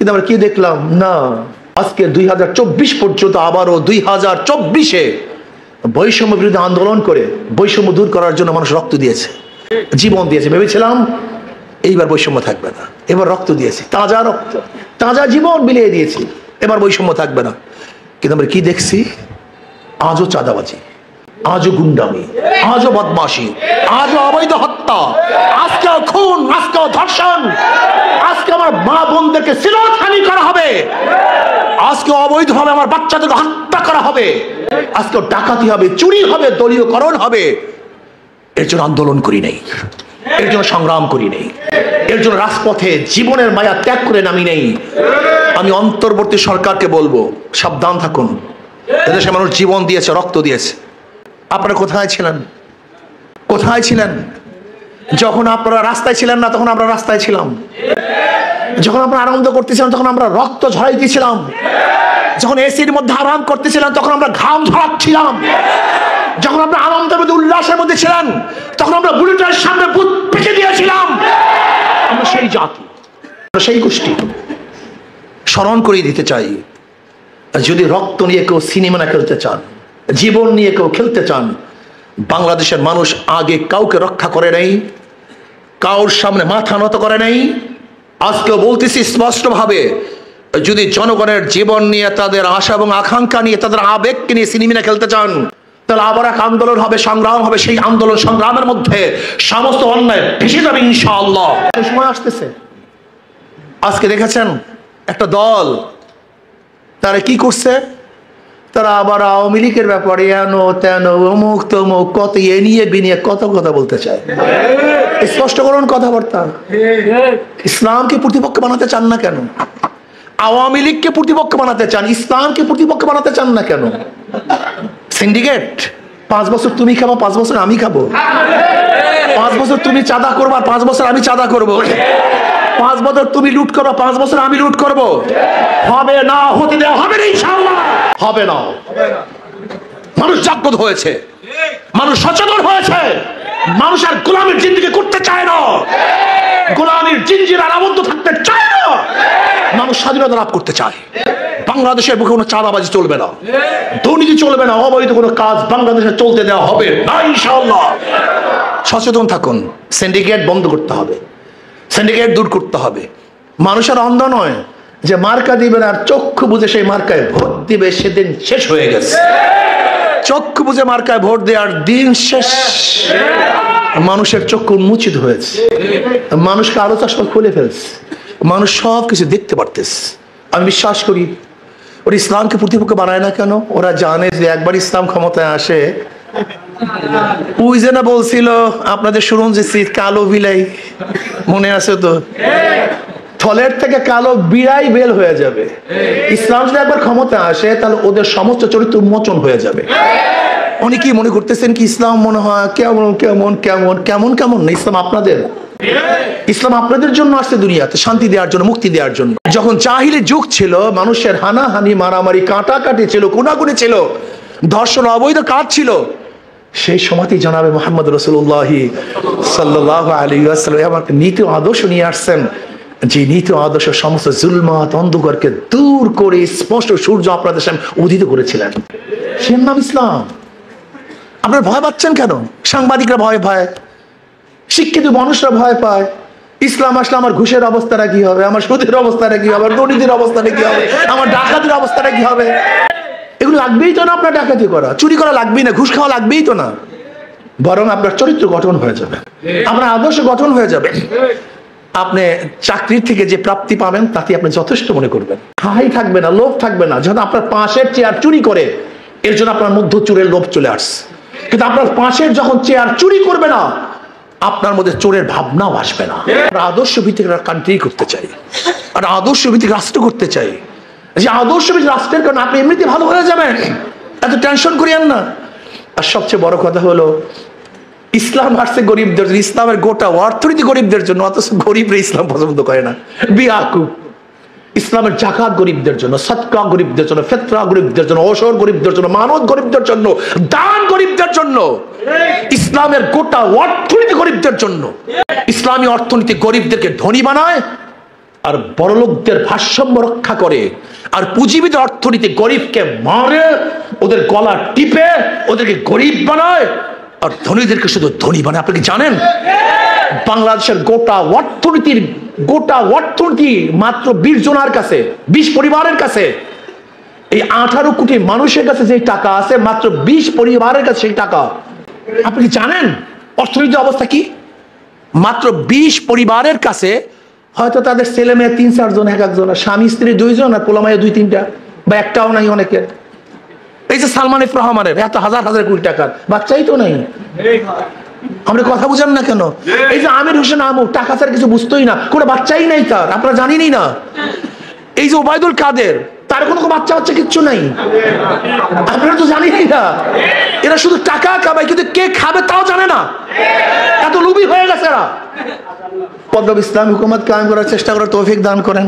কিন্তু আমরা কি দেখলাম? না, আজকে 2024 পর্যন্ত আবারও 2024-এ বৈষম্য বিরোধী আন্দোলন করে বৈষম্য দূর করার জন্য মানুষ রক্ত দিয়েছে, জীবন দিয়েছে। ভেবেছিলাম এইবার বৈষম্য থাকবে না, এবার রক্ত দিয়েছি, তাজা রক্ত, তাজা জীবন বিলিয়ে দিয়েছি, এবার বৈষম্য থাকবে না। কিন্তু আমরা কি দেখছি? আজও চাঁদাবাজি, আজও গুন্ডামি, আজও বদমাশি, আজও অবৈধ হত্যা, আজকেও খুন, আজকেও ধর্ষণ, আজকে আমার মা বোনদেরকে শিরোধানি করা হবে, আজকে অবৈধভাবে আমার বাচ্চাদেরকে হত্যা করা হবে, আজকে ডাকাতি হবে, চুরি হবে, দলীয়করণ হবে। এর জন্য আন্দোলন করি নাই, এর জন্য সংগ্রাম করি নেই, এর জন্য রাজপথে জীবনের মায়া ত্যাগ করে নামি নেই। আমি অন্তর্বর্তী সরকারকে বলবো, সাবধান থাকুন। এদেশে মানুষ জীবন দিয়েছে, রক্ত দিয়েছে। আপনারা কোথায় ছিলেন? কোথায় ছিলেন যখন আপনারা রাস্তায় ছিলেন না? তখন আমরা রাস্তায় ছিলাম। যখন আপনারা আনন্দ করতেছিলাম তখন আমরা রক্ত ঝরাইতেছিলাম। যখন এসির মধ্যে আরাম করতেছিলাম তখন আমরা ঘাম ঝরাচ্ছিলাম। যখন আমরা আনন্দের মধ্যে উল্লাসের মধ্যে ছিলেন তখন আমরা বুলেটের সামনে বুট পিষে দিয়েছিলাম। আমরা সেই জাতি, সেই গোষ্ঠী। স্মরণ করিয়ে দিতে চাই, যদি রক্ত নিয়ে কেউ সিনেমা না খেলতে চান, জীবন নিয়ে কেউ খেলতে চান, বাংলাদেশের মানুষ আগে কাউকে রক্ষা করে নাই, কাউর সামনে মাথা নত করে নাই। আজকেও বলতেছি স্পষ্টভাবে, যদি জনগণের জীবন নিয়ে, তাদের আশা এবং আকাঙ্ক্ষা নিয়ে, তাদের আবেগকে নিয়ে সিনেমা খেলতে চান, তাহলে আবার এক আন্দোলন হবে, সংগ্রাম হবে। সেই আন্দোলন সংগ্রামের মধ্যে সমস্ত অন্যায় ভেসে যাবে ইনশাআল্লাহ। সময় আসতেছে। আজকে দেখেছেন একটা দল, তারা কি করছে? তারা আবার আওয়ামী লীগের ব্যাপারে এনো তেন অমুক তমুক কত এ নিয়ে বিনিয়ে কত কথা বলতে চায়। স্পষ্ট করুন কথাবার্তা। ইসলামকে প্রতিপক্ষ বানাতে চান না কেন? আওয়ামী লীগকে প্রতিপক্ষ বানাতে চান, ইসলামকে প্রতিপক্ষ বানাতে চান না কেন? সিন্ডিকেট, 5 বছর তুমি খাবো, 5 বছর আমি খাবো, 5 বছর তুমি চাঁদা করবো আর 5 বছর আমি চাঁদা করবো, 5 বছর তুমি লুট করো, 5 বছর আমি লুট করবো। হবে না, হতে দেওয়া হবে না ইনশাআল্লাহ। হবে না। মানুষ জাগ্রত হয়েছে, মানুষ সচেতন হয়েছে, মানুষ আর গোলামের জিন্দেগি করতে চায় না, গোলামের জিঞ্জিরায় আবদ্ধ থাকতে চায় না, মানুষ স্বাধীনতা লাভ করতে চায়। বাংলাদেশের বুকে কোনো চাঁদাবাজি চলবে না, দুর্নীতি চলবে না, অবৈধ কোনো কাজ বাংলাদেশে চলতে দেওয়া হবে না ইনশাআল্লাহ। সচেতন থাকুন। সিন্ডিকেট বন্ধ করতে হবে, সিন্ডিকেট দূর করতে হবে। মানুষের অন্ধ নয় যে মার্কা দিবেন আর চক্ষু বুঝে সেই মার্কায় ভোট দিবে, সেদিন শেষ হয়ে গেছে। চক্ষু বুঝে মার্কায় ভোট দেওয়ার দিন শেষ। মানুষের চক্ষু উন্মোচিত হয়েছে, মানুষকে আলো চশমা খুলে ফেলছে, মানুষ সব কিছু দেখতে পারতেছে। আমি বিশ্বাস করি ওরা ইসলামকে প্রতিপক্ষ বানায় না কেন? ওরা জানে যে একবার ইসলাম ক্ষমতায় আসে, ওই যে না বলছিল আপনাদের শুনুন যে কালো বিলাই, মনে আছে তো? থলের থেকে কালো বিড়াই বেল হয়ে যাবে। ইসলাম যদি একবার ক্ষমতা আসে তাহলে ওদের সমস্ত চরিত্র উন্মোচন হয়ে যাবে। অনেকেই মনে করতেছেন কি ইসলাম মনে হয় কেমন কেমন কেমন কেমন কেমন না। ইসলাম আপনাদের, ইসলাম আপনাদের জন্য আসছে দুনিয়াতে, শান্তি দেওয়ার জন্য, মুক্তি দেওয়ার জন্য। যখন জাহিলি যুগ ছিল, মানুষের হানাহানি, মারামারি, কাটাকাটি ছিল, খুনাখুনি ছিল, ধর্ষণ, অবৈধ কাজ ছিল, সেই সময়তেই জনাবে মুহাম্মদ রাসূলুল্লাহ সাল্লাল্লাহু আলাইহি ওয়াসাল্লাম আমাকে নীতি আদর্শ নিয়ে আসছেন, যে নীতি আদর্শ সমস্ত জুলমাত অন্ধকারকে দূর করে স্পষ্ট সূর্য আপনাদের সামনে উদিত করেছিলেন। সে নাম ইসলাম। আপনারা ভয় পাচ্ছেন কেন? সাংবাদিকরা ভয় পায়, শিক্ষিত মানুষরা ভয় পায়। ইসলাম আসলে আমার ঘুষের অবস্থাটা কি হবে, আমার সুদের অবস্থাটা কি হবে, দুর্নীতির অবস্থাটা কি হবে, আমার ডাকাতির অবস্থাটা কি হবে? এগুলো লাগবেই তো না আপনার ডাকাতি করা, চুরি করা লাগবেই না, ঘুষ খাওয়া লাগবেই তো না। বরং আপনার চরিত্র গঠন হয়ে যাবে, আপনার আদর্শ গঠন হয়ে যাবে। আপনি চাকরির থেকে যে প্রাপ্তি পাবেন তাতে আপনি যথেষ্ট মনে করবেন। হাই থাকবে না, লোভ থাকবে না। যখন আপনার পাশের চেয়ার চুরি করে, এর জন্য আপনার মধ্যে চোরের লোভ চলে আসছে। কিন্তু আপনার পাশের যখন চেয়ার চুরি করবে না, আপনার মধ্যে চোরের ভাবনাও আসবে না। আমরা আদর্শ ভিত্তিক কান্ট্রি করতে চাই, আর আদর্শ ভিত্তিক রাষ্ট্র করতে চাই। যে আদর্শ ভিত্তিক রাষ্ট্রের কারণে আপনি এমনিতে ভালো হয়ে যাবেন, এত টেনশন করিয়েন না। আর সবচেয়ে বড় কথা হলো, ইসলাম আসছে গরিবদের জন্য, ইসলামের গোটা অর্থনীতি গরিবদের জন্য, অথচ গরিবরা ইসলাম পছন্দ করে না। বিয়াকুব ইসলামের জাকাত গরিবদের জন্য, সদকা গরিবদের জন্য, ফিতরা গরিবদের জন্য, ওশর গরিবদের জন্য, মানত গরিবদের জন্য, দান গরিবদের জন্য। ইসলামের গোটা অর্থনীতি গরিবদের জন্য। ইসলামী অর্থনীতি গরিবদেরকে ধনী বানায় আর বড়লোকদের ভারসাম্য রক্ষা করে, আর পুঁজিবিদ অর্থনীতি গরিবকে মারে, ওদের গলা টিপে ওদেরকে গরিব বানায়, আর ধনীদেরকে শুধু ধনী বানায়। আপনি কি জানেন বাংলাদেশের গোটা অর্থনীতি মাত্র 20 জনের কাছে, 20 পরিবারের কাছে, এই 18 কোটি মানুষের কাছে যে টাকা আছে মাত্র 20 পরিবারের কাছে সেই টাকা। আপনি কি জানেন অর্থনীতির অবস্থা কি? মাত্র 20 পরিবারের কাছে, হয়তো তাদের ছেলে মেয়ে 3-4 জন, এক একজন, স্বামী স্ত্রী 2 জন, আর পোলা মাইয়া 2-3টা, বা একটাও নাই অনেকের। এই যে সালমান এফ রহমানের এত হাজার হাজার কোটি টাকার বাচ্চাই তো নেই। আমরা কথা বুঝেন না কেন? এই যে আমির হোসেন আমু টাকা ছাড়া কিছু বুঝতোই না, কোনো বাচ্চাই নাই তার, আপনারা জানেনই না। এই যে ওবায়দুল কাদের, তার কোনো বাচ্চা কিচ্ছু নাই, আপনারা তো জানেনই না। এরা শুধু টাকা কামায়, কিন্তু কে খাবে তাও জানে না, এত লোভী হয়ে গেছে এরা। পদ্মা ইসলামী হুকুমত কায়েম করার চেষ্টা করার তৌফিক দান করেন।